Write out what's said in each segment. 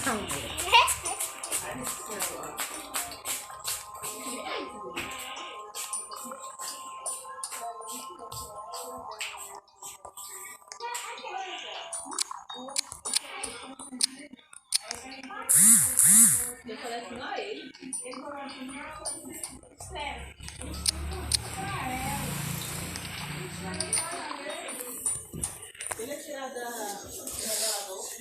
Eu falei assim, ó ele. Ele falou assim, sério. Ele é tirado da bolsa.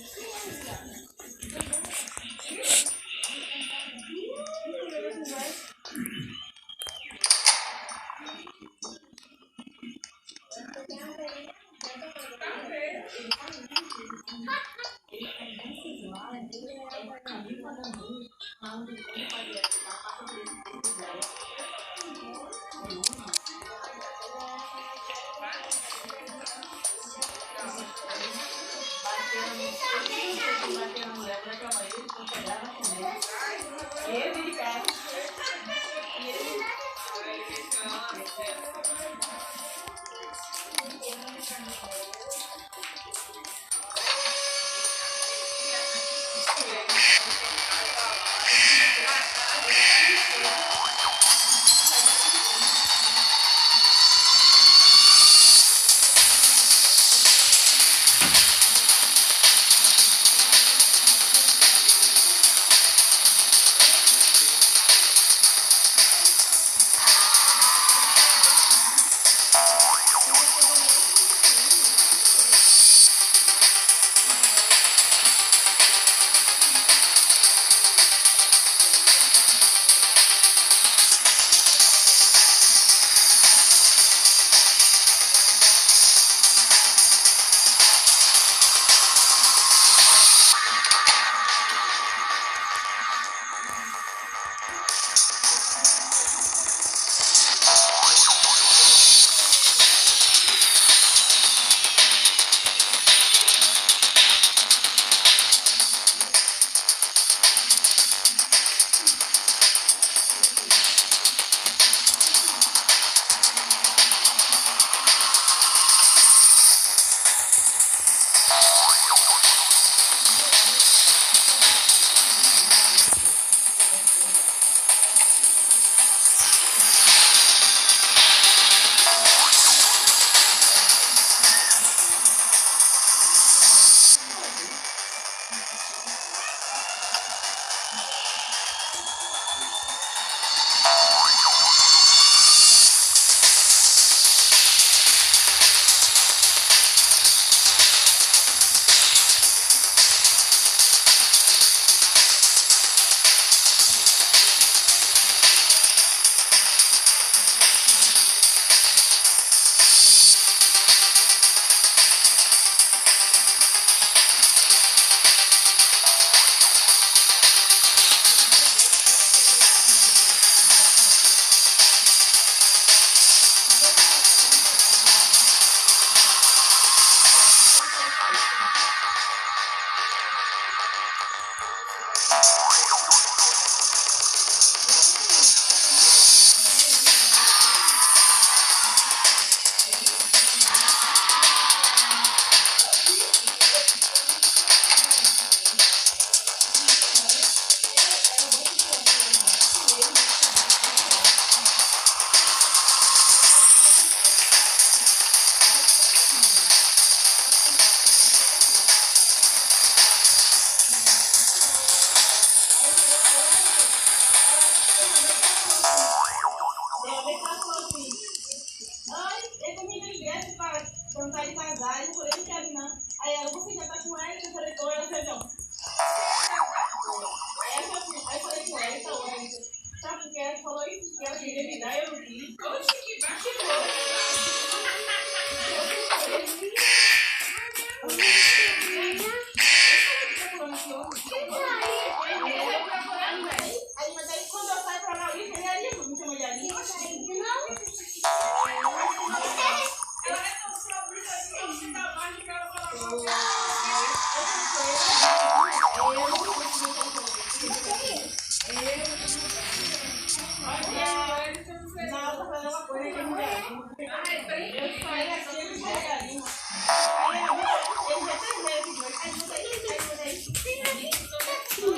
O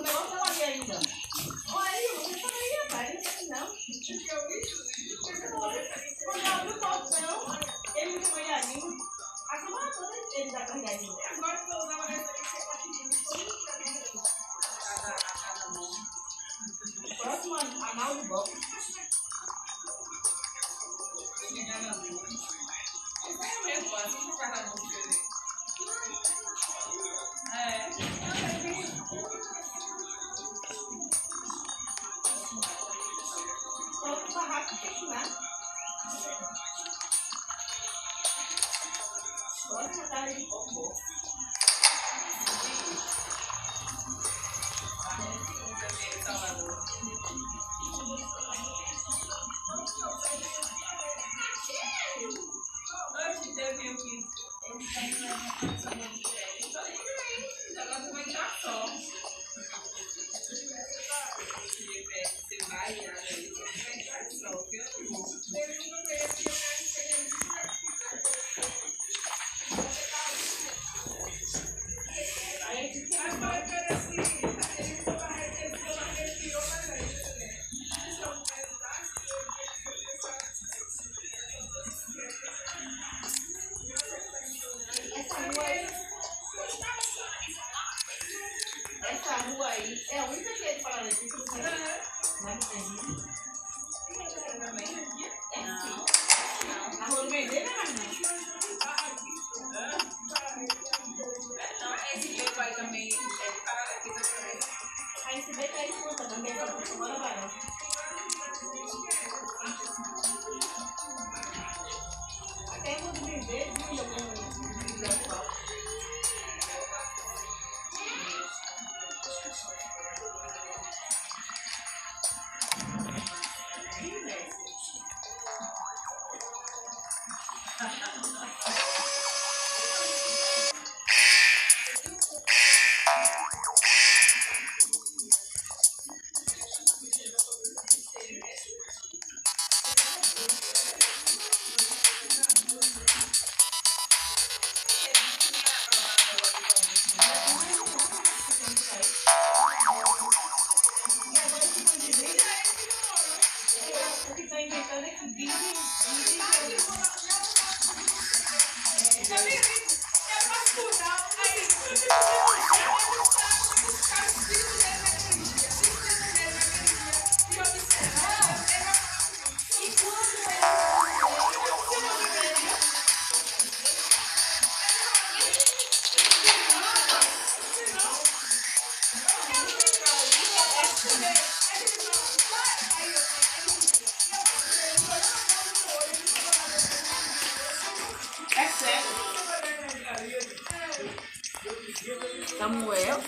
negócio não ali ainda. Olha aí, você também ia, pai. Não. Quando eu abri o portão, ele me chamou de Aninho. A semana toda ele dá carregadinho. Agora que eu usava essa aqui, você tá pedindo tudo pra cada mão. Próximo anal do bloco. Pronto, barraco fechar. Próxima tarde de cocô. Essa rua aí é a única que é de paralítico do Brasil. Não tem. A rua do Mendeiro é mais não. Não, esse beco aí também é de paralítico também. Aí esse beco aí conta também, só que agora vai não. Até a rua do Mendeiro, o que tá inventando é que dizem é sério. Samuel,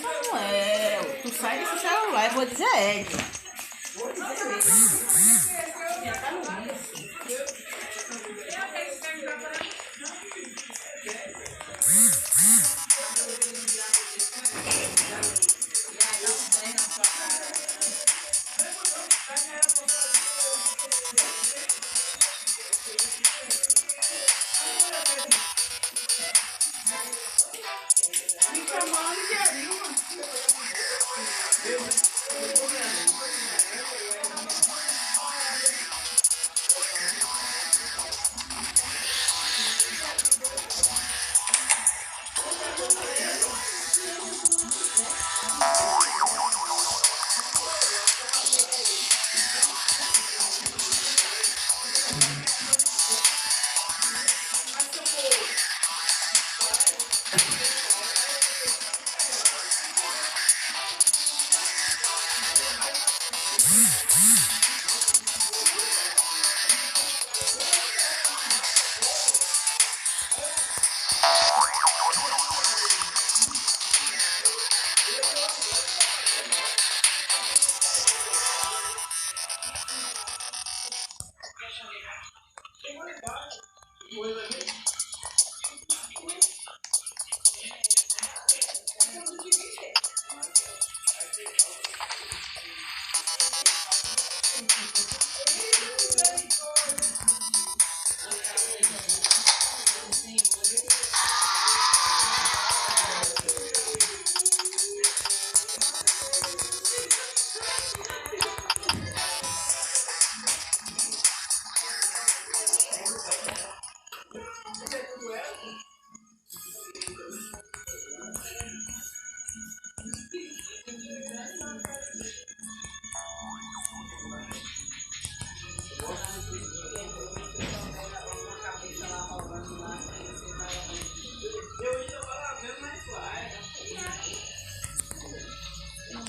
tu sai desse celular, eu vou dizer Ed. Vou dizer ele. Já tá no vício. Me chamando de Arima.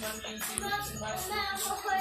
Agora tem que embaixo.